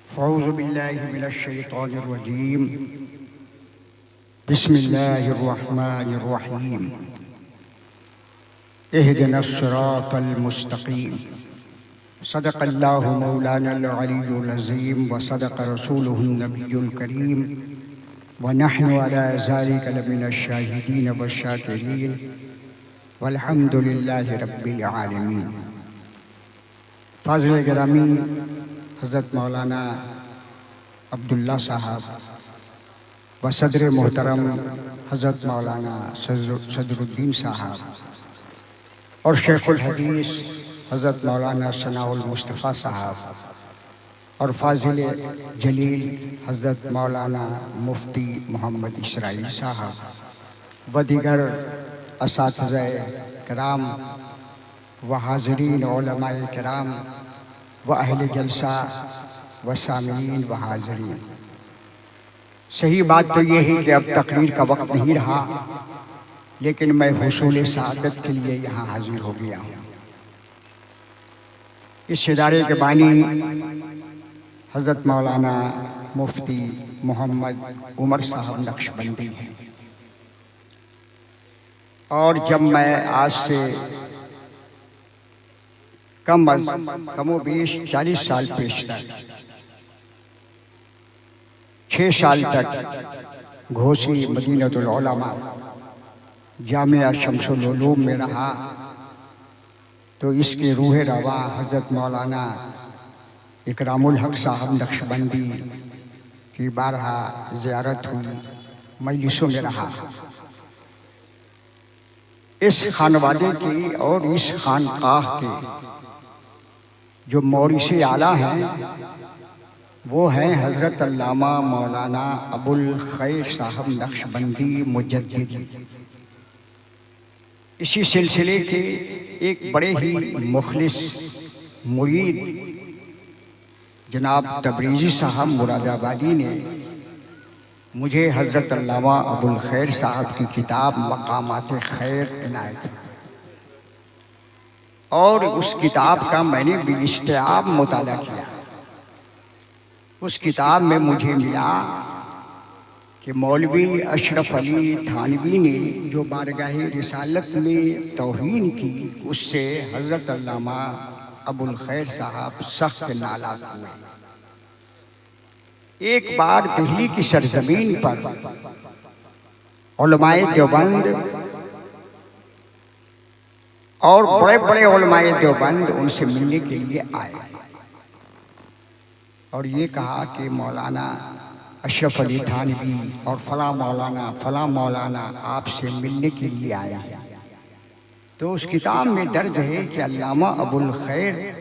फ़ौज़ु बिल्लाहि मिनश्शैतानिर्रजीम। बिस्मिल्लाहिर्रहमानिर्रहीम। इहदिनस्सिरातल मुस्तक़ीम। सदक़ल्लाहु मौलानल अलीयुल अज़ीम व सदक़ रसूलुहुन नबियुल करीम व नहनु अला ज़ालिका लमिनश्शाहिदीन वश्शाकिरीन वल्हम्दुलिल्लाहि रब्बिल आलमीन। फ़ाज़िल गिरामी हज़रत मौलाना अब्दुल्ला साहब व सदर मोहतरम हज़रत मौलाना सदरुद्दीन साहब और शेखुल हदीस हज़रत मौलाना सनाउल मुस्तफ़ा साहब और फ़ाज़िल जलील हज़रत मौलाना मुफ्ती मोहम्मद इसराइल साहब व दीगर असातिज़ाए किराम व हाज़रीन उलमाए किराम व अहले जलसा व सामीन व हाज़रीन। सही बात तो ये है कि अब तकरीर का वक्त नहीं रहा, लेकिन मैं हुसूल सआदत के लिए यहाँ हाजिर हो गया हूँ। इस इदारे के बानी हज़रत मौलाना मुफ्ती मोहम्मद उमर साहब नक्शबंदी हैं और जब मैं आज से कमोबेश 40 साल पेशतर 6 साल तक घोसी मदीनतुल उलमा जामिया शम्सुल उलूम में रहा, तो इसके रूह रवा हज़रत मौलाना इकरामुल हक साहब नक्शबंदी की बारहा ज़ियारत हुई, मजलिसों में रहा। इस खानवादे की और इस खानकाह के जो मौरिस आला हैं वो हैं हज़रत अल्लामा मौलाना अबुल खैर साहब नक्शबंदी मुजद्दिदी। इसी सिलसिले के एक बड़े ही मुखलिस मुरीद जनाब तबरीज़ी साहब मुरादाबादी ने मुझे हज़रत अल्लामा अबुल खैर साहब की किताब मकामात खैर इनायत और उस किताब का मैंने बेइस्तिआब मुताला किया। उस किताब में मुझे मिला कि मौलवी अशरफ अली थानवी ने जो बारगाह रिसालत में तौहीन की, उससे हज़रत अल्लामा अबुल खैर साहब सख्त नाराज़ हुए। एक बार दिल्ली की सरजमीन पर उलमाए देवबंद और बड़े बड़े उलमाए देवबंद उनसे मिलने के लिए आए और ये कहा कि मौलाना अशरफ अली थानवी और फला मौलाना आपसे मिलने के लिए आया। तो उस किताब में दर्ज है कि अल्लामा अबुल खैर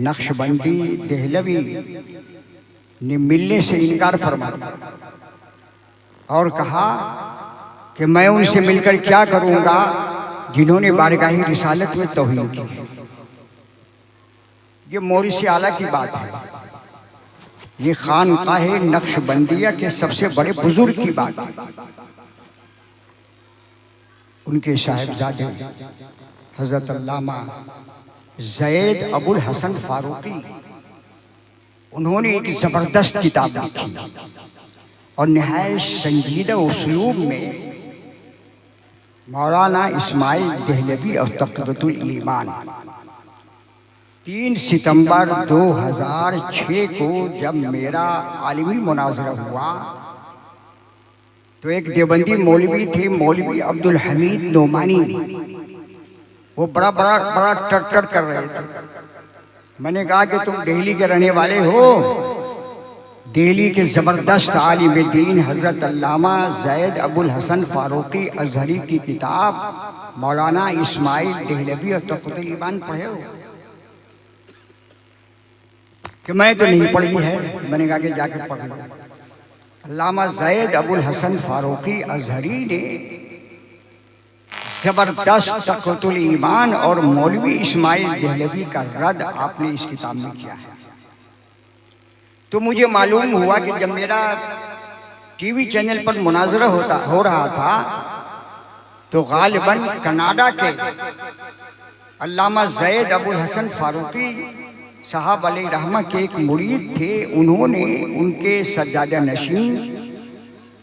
नक्शबंदी देहलवी ने मिलने से इनकार फरमा दिया और कहा कि मैं उनसे मिलकर क्या करूँगा जिन्होंने बारगाही रिसालत में तौहीन की है। ये मौरिस आला की बात है, ये खानकाह नक्शबंदिया के सबसे बड़े बुजुर्ग की बात है। उनके साहिबजादे हज़रत अल्लामा ज़ैद अबुल हसन फारूकी, उन्होंने एक ज़बरदस्त किताब लिखी और निहायत संजीदा उसलूब में मौलाना इस्माइल देहलवी और तक़वियतुल ईमान 3 सितंबर 2006 को जब मेरा आलिमी मुनाज़रा हुआ तो एक देवबंदी मौलवी थे, मौलवी अब्दुल हमीद नोमानी, वो बड़ा टट कर रहे थे। मैंने कहा कि तुम दिल्ली के रहने वाले हो। दिल्ली के ज़बरदस्त आलिम दीन हज़रत अल्लामा ज़ैद अबुल हसन फारूकी अज़हरी की किताब मौलाना इस्माइल देहलवी और तक़वियतुल ईमान पढ़े हो? कि मैं तो नहीं पढ़ी है। मैंने कहा कि जाके पढ़ लो। अल्लामा ज़ैद अबुल हसन फारूकी अज़हरी ने ज़बरदस्त तक़वियतुल ईमान और मौलवी इस्माइल देहलवी का रद्द आपने इस किताब में किया है। तो मुझे मालूम हुआ कि जब मेरा टीवी चैनल पर मुनाज़रा हो रहा था तो गालिबन कनाडा के अल्लामा ज़ैद अबुल हसन फारूकी साहब अलैहिर्रहमा के एक मुरीद थे। उन्होंने उनके सज्जादा नशीं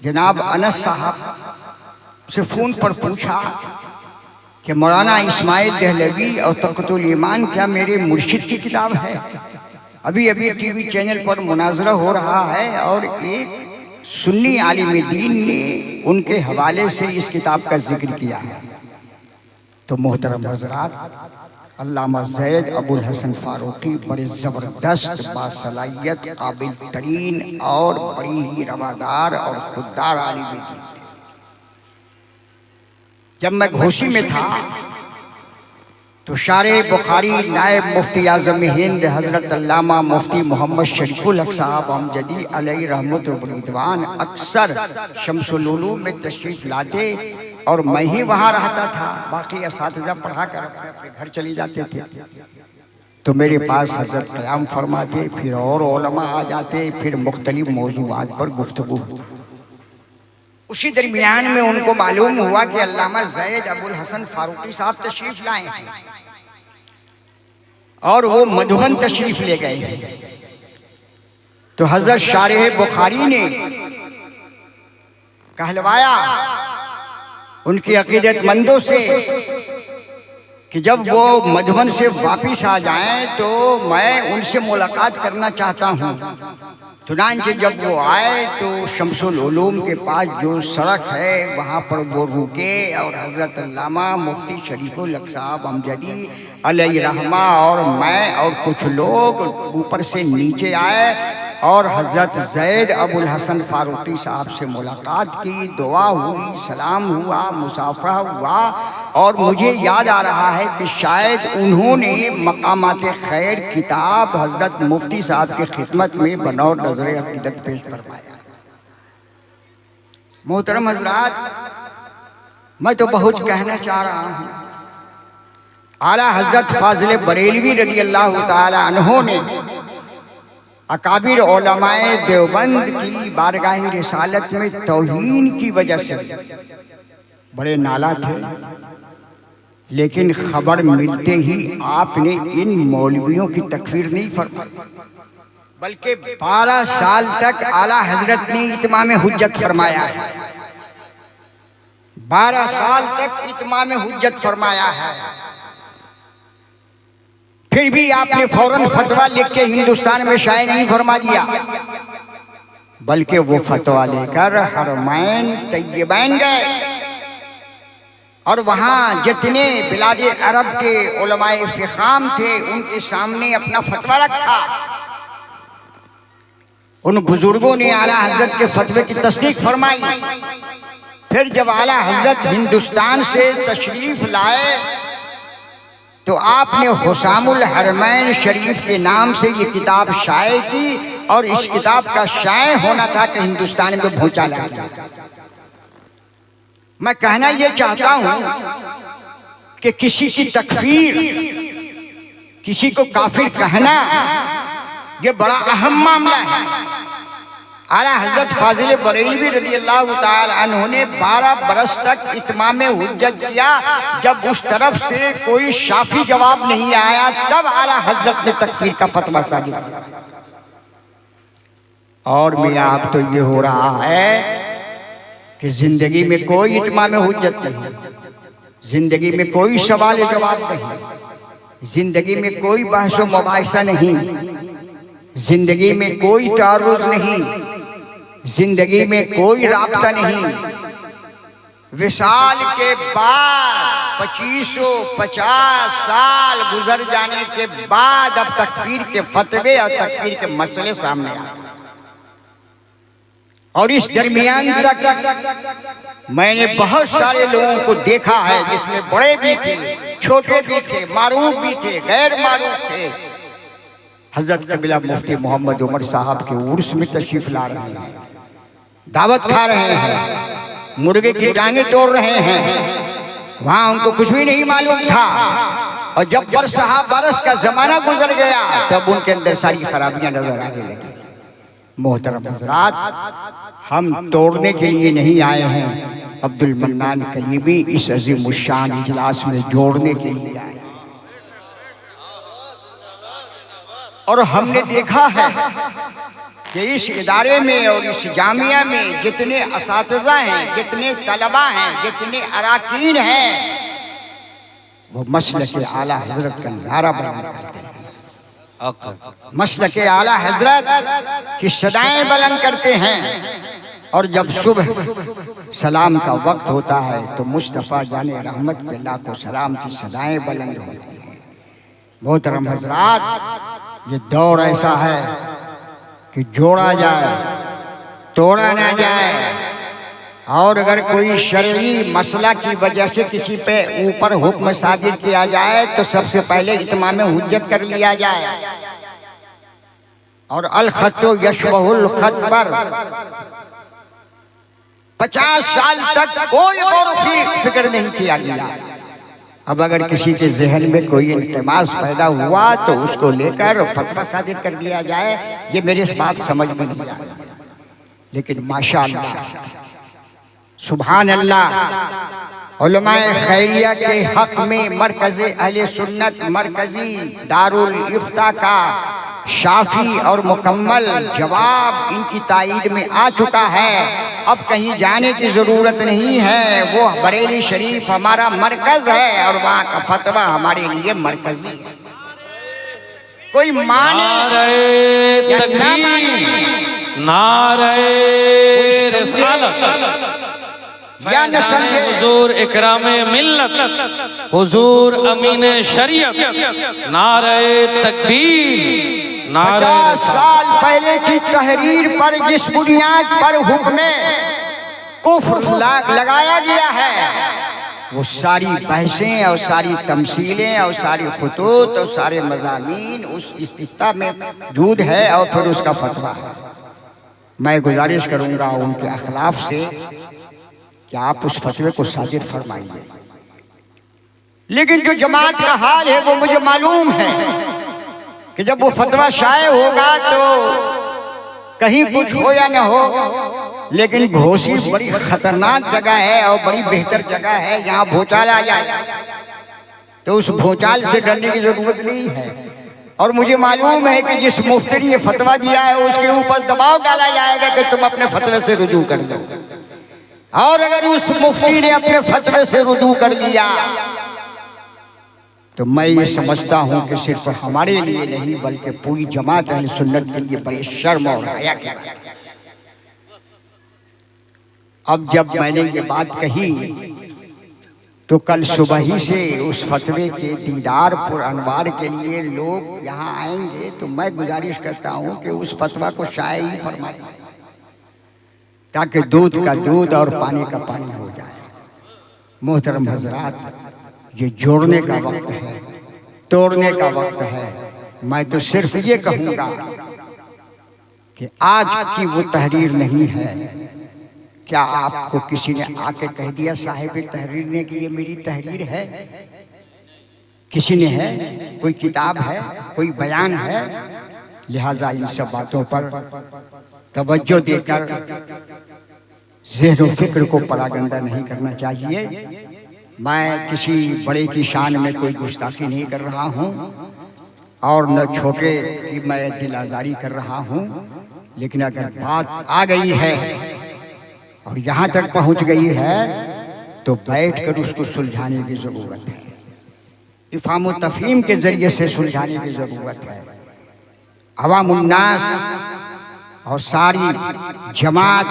जनाब अनस साहब से फ़ोन पर पूछा कि मौलाना इस्माइल दहलवी और तक़तुल ईमान क्या मेरे मुर्शिद की किताब है? अभी अभी टीवी चैनल पर मुनाजरा हो रहा है और एक सुन्नी आलिम दीन ने उनके हवाले से इस किताब का जिक्र किया है। तो मोहतरम हज़रात, अल्लामा ज़ैद अबुल हसन फ़ारूक़ी बड़े ज़बरदस्त, बासलाहियत, काबिल तरीन और बड़ी ही रवादार और खुददार आलिम दीन थे। जब मैं घोसी में था तो शारे बुखारी नायब मुफ्ती आज़म हिंद हज़रत अल्लामा मुफ्ती मोहम्मद शरीफुल हक़ साहब अमजदी अलैहि रहमत व रिदवान अक्सर शम्सुल उलूम में तशरीफ़ लाते और मैं ही वहाँ रहता था। बाकी असातिज़ा पढ़ा कर अपने घर चले जाते थे। तो मेरे पास हज़रत क़याम फरमाते, फिर और उलमा आ जाते, फिर मुख्तलिफ मौज़ूआत पर गुफ्तगू। उसी दरमियान में उनको मालूम हुआ कि अल्लामा ज़ैद अबुल हसन फ़ारूक़ी साहब तशरीफ़ लाए हैं और वो मधुबन तशरीफ़ ले गए। तो हज़रत शारिह बुखारी ने कहलवाया उनके अक़ीदतमंदों से कि जब वो मधुबन से वापिस आ जाएं तो मैं उनसे मुलाकात करना चाहता हूँ। चुनांचे जब वो आए तो शम्सुल उलूम के पास जो सड़क है वहाँ पर वो रुके और हज़रत अल्लामा मुफ्ती शरीफुल हक़ साहब अमजदी अलैहि रहमा और मैं और कुछ लोग ऊपर से नीचे आए और हज़रत ज़ैद अबुल हसन फ़ारूक़ी साहब से मुलाकात की, दुआ हुई, सलाम हुआ, मुसाफ़ा हुआ। और मुझे याद आ रहा है कि शायद उन्होंने मक़ामात खैर किताब हज़रत मुफ्ती साहब की खिदमत में बनौर नज़र अक़ीदत पेश फरमाया। मोहतरम हज़रात, मैं तो बहुत कहना चाह रहा हूँ। आला हज़रत फ़ाज़िल बरेलवी रज़ी अल्लाह ताला अन्हु ने अकाबिर उलमाए देवबंद की बारगाह रिसालत में तौहीन की वजह से बड़े नाला थे, लेकिन खबर मिलते ही आपने इन मौलवियों की तकफीर नहीं फरमाई, बल्कि 12 साल तक आला हजरत ने इत्माम हुज्जत फरमाया है। 12 साल तक इत्माम हुज्जत फरमाया है। फिर भी आपने फौरन फतवा लिख के हिंदुस्तान में शाये नहीं फरमा दिया, बल्कि वो फतवा लेकर हरमैन तैयबैन गए और वहाँ जितने बिलादे अरब के उलमाए फ़िक़ाम थे उनके सामने अपना फतवा रखा। उन बुजुर्गों ने आला हजरत के फतवे की तस्दीक फरमाई। फिर जब आला हजरत हिंदुस्तान से तशरीफ लाए तो आपने हुसामुल हरमैन शरीफ के नाम से ये किताब शाये की और इस किताब का शाये होना था कि हिंदुस्तान में भूचाल आ गया। मैं कहना ये चाहता हूँ कि किसी की तकफीर, किसी को काफिर कहना ये बड़ा अहम मामला है। आला हज़रत फ़ाज़िल बरेलवी रज़ी अल्लाह ताला अन्हु ने 12 बरस तक इत्माम हुज्जत किया। जब उस तरफ से कोई शाफी जवाब नहीं आया तब आला हज़रत ने तकफीर का फतवा सादिर किया। और मियां अब तो ये हो रहा है कि जिंदगी में कोई इत्माम हुज्जत नहीं, जिंदगी में कोई सवाल जवाब नहीं, जिंदगी में कोई बहस व मुबाहिसा नहीं, जिंदगी में कोई तारुज़ नहीं, जिंदगी में कोई राब्ता नहीं। विसाल के बाद 2550 साल गुजर जाने के बाद अब तकफीर के फतवे और तकफीर के मसले सामने आए। और इस दरमियान तक मैंने बहुत सारे लोगों को देखा है जिसमें बड़े भी थे, छोटे भी थे, मारूफ भी थे, गैर मारूफ थे। हजरत कबीला मुफ्ती मोहम्मद उमर साहब के उर्स में तशरीफ ला रहे हैं, दावत खा रहे हैं, मुर्गे की टांगे तोड़ रहे हैं। वहाँ उनको कुछ भी नहीं मालूम था और जब बरस का जमाना गुजर गया तब उनके अंदर सारी खराबियां नजर आने लगी। मोहतरम हज़रात, हम तोड़ने के लिए नहीं आए हैं, अब्दुल मन्नान कलीमी इस अजीम उश्शान इजलास में जोड़ने के लिए आए। और हमने देखा है कि इस इदारे में और इस जामिया में जितने असातिज़ा हैं, जितने तलबा हैं, जितने अराकीन हैं, वो मसलक आला हजरत का नारा बुलंद करते हैं। मसलक आला हजरत की सदाएं बुलंद करते हैं। और जब सुबह सलाम का वक्त होता है तो मुस्तफ़ा जाने रहमत पे लाखों सलाम की सदाएं बुलंद होती हैं। मोहतरम हजरात, ये दौर ऐसा है कि जोड़ा जाए, तोड़ा ना जाए। और अगर कोई शरई मसला की वजह से किसी पे ऊपर हुक्म सादिर किया जाए तो सबसे पहले इत्माम हुज्जत कर लिया जाए। और अल खत्तो यशबहुल खत पर 50 साल तक कोई गौर फिक्र नहीं किया गया। अब अगर किसी के जहन में कोई इंतमास पैदा हुआ तो उसको लेकर फतवा सादिर कर दिया जाए। ये मेरी इस बात समझ में नहीं आ रही, लेकिन माशाअल्लाह, सुभान अल्लाह, उलमाए खैरिया के हक में मरकज़ अहले सुन्नत मरकज़ी दारुल इफ्ता का शाफी और मुकम्मल जवाब इनकी तायीद में आ चुका है। अब कहीं जाने की ज़रूरत नहीं है। वो बरेली शरीफ हमारा मरकज़ है और वहाँ का फतवा हमारे लिए मरकज़ी है। कोई माने या ना माने, नारे रिसालत या न समझे, हुजूर इकरामे मिल्लत, हुजूर अमीन शरीयत, नारे तकबीर, 50 साल पहले की तहरीर पर जिस बुनियाद पर हुक्म कुफ्र लगाया गया है, वो सारी बहसें और सारी तमसीलें और सारी खुतूत और सारे मज़ामीन उस इस्तिफ्ता में मौजूद है और फिर उसका फतवा है। मैं गुजारिश करूँगा उनके अखलाफ से कि आप उस फतवे को सादिर फरमाइए। लेकिन जो जमात का हाल है वो मुझे मालूम है कि जब वो फतवा शाये होगा तो कहीं कुछ हो या न हो, लेकिन घोसी बड़ी खतरनाक जगह है और बड़ी बेहतर जगह है। यहाँ भूचाल आ जाए तो उस भूचाल से डरने की जरूरत नहीं है। और मुझे मालूम है कि जिस मुफ्ती ने फतवा दिया है उसके ऊपर दबाव डाला जाएगा कि तुम अपने फतवे से रुजू कर दो। और अगर उस मुफ्ती ने अपने फतवे से रुजू कर लिया तो मैं ये समझता हूँ कि सिर्फ हमारे लिए नहीं बल्कि पूरी जमात अहले सुन्नत के लिए बड़ी शर्म और हया की बात है। अब जब मैंने ये बात कही तो कल सुबह ही से उस फतवे के दीदार पुर अनवार के लिए लोग यहाँ आएंगे, तो मैं गुजारिश करता हूँ कि उस फतवा को शाये ही फरमा दें ताकि दूध का दूध और पानी का पानी हो जाए। मोहतरम हजरात, ये जोड़ने का वक्त है, तोड़ने का वक्त है। मैं तो सिर्फ ये कहूँगा कि आज की वो तहरीर नहीं है। क्या आपको किसी ने आके कह दिया साहिब तहरीर ने कि ये मेरी तहरीर है? किसी ने है? कोई किताब है? कोई बयान है? लिहाजा इन सब बातों पर तवज्जो देकर ज़हन व फिक्र को परागंदा नहीं करना चाहिए। मैं किसी बड़े की शान में कोई गुस्ताखी नहीं कर रहा हूँ और न छोटे की मैं दिल आज़ारी कर रहा हूँ, लेकिन अगर बात आ गई है और यहाँ तक पहुँच गई है तो बैठकर उसको सुलझाने की ज़रूरत है। इफ़हाम व तफ़हीम के ज़रिए से सुलझाने की ज़रूरत है। अवामुन्नास और सारी जमात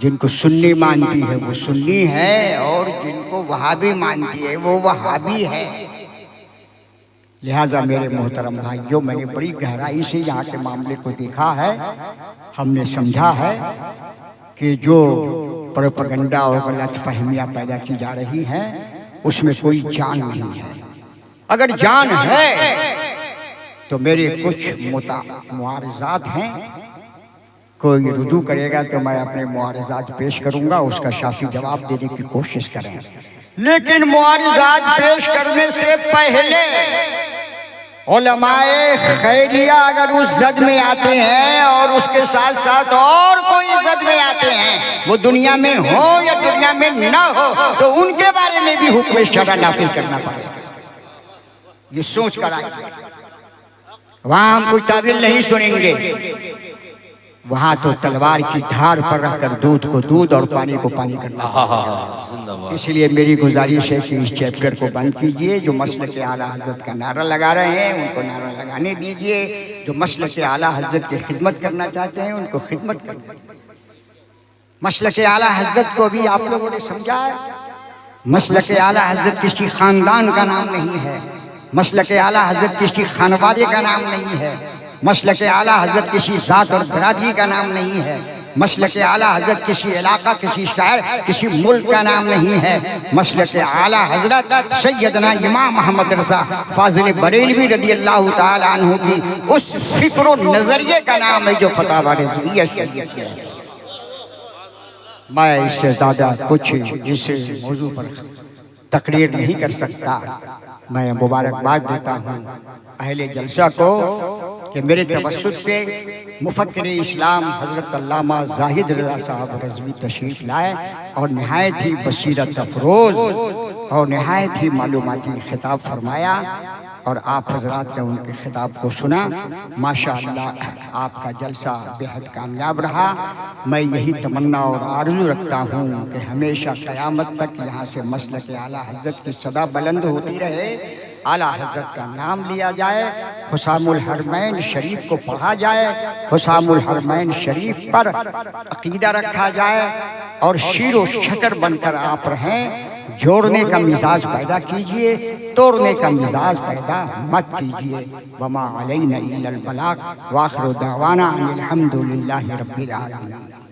जिनको सुन्नी मानती है वो सुन्नी है और जिनको वहाबी मानती है वो वहाबी है। लिहाजा मेरे मोहतरम भाइयों, मैंने बड़ी गहराई से यहाँ के मामले को देखा है। हमने समझा है कि जो प्रोपेगेंडा और गलत फहमियाँ पैदा की जा रही हैं उसमें कोई जान नहीं है। अगर जान है तो मेरे कुछ मुआरज़ात हैं, कोई रुजू करेगा तो मैं अपने मुआरज़ात पेश करूंगा, उसका शाफी जवाब देने की कोशिश करें। लेकिन मुआरज़ात पेश करने से पहले उलमाए खैरिया अगर उस जद में आते हैं और उसके साथ साथ और कोई जद में आते हैं, वो दुनिया में हो या दुनिया में ना हो, तो उनके बारे में भी हुक्म शरअ नाफिज करना पड़ेगा। ये सोच कर आइए। वहां हम कोई तावील नहीं सुनेंगे, वहां तो तलवार की धार पर रखकर दूध को दूध और पानी को पानी करना। जिंदाबाद। इसलिए मेरी गुजारिश है कि इस चैप्टर को बंद कीजिए। जो मसलक के आला हजरत का नारा लगा रहे हैं उनको नारा लगाने दीजिए, जो मसलक के आला हजरत की खिदमत करना चाहते हैं उनको खिदमत करना। मसलक के आला हजरत को भी आप लोगों ने समझा है, मसलक के आला हजरत किसी खानदान का नाम नहीं है, मसलक के आला हजरत किसी खानवादे का नाम नहीं है, मसलक आला हजरत किसी जात और बरादरी का नाम नहीं है, मसलक आला हजरत किसी इलाका, किसी शहर, किसी मुल्क का नाम नहीं है। मसलक आला हजरत सैयदना इमाम मोहम्मद रज़ा फाजिल बरेलवी रज़ी अल्लाह ताला अन्हु की उस फिक्र और नजरिए का नाम है जो फतावा रिज़विया शरीफ है। मैं इससे ज्यादा कुछ इस मौजू पर तकरीर नहीं कर सकता। मैं मुबारकबाद देता हूँ अहले जलसा को कि मेरे तवस्सुत से मुफक्किर इस्लाम हज़रत अल्लामा ज़ाहिद रज़ा साहब रज़वी तशरीफ़ लाए और नहायत ही बसीरत अफरोज़ और नहायत ही मालूमाती खिताब फरमाया और आप हजरात ने उनके खिताब को सुना। माशाअल्लाह आपका जलसा बेहद कामयाब रहा। मैं यही तमन्ना और आरज़ू रखता हूँ कि हमेशा क़यामत तक यहाँ से मसलक आला हज़रत की सदा बुलंद होती रहे, आला हज़रत का नाम लिया जाए, हुसामुल हरमैन शरीफ को पढ़ा जाए, हुसामुल हरमैन शरीफ पर अकीदा रखा जाए और शीरो शकर बनकर आप रहें। जोड़ने का मिजाज पैदा कीजिए, तोड़ने का मिजाज पैदा मत कीजिए। वमा अलैना इल्लल बलाग व आखिरु दावाना अनिल हम्दुलिल्लाहि रब्बिल आलमीन।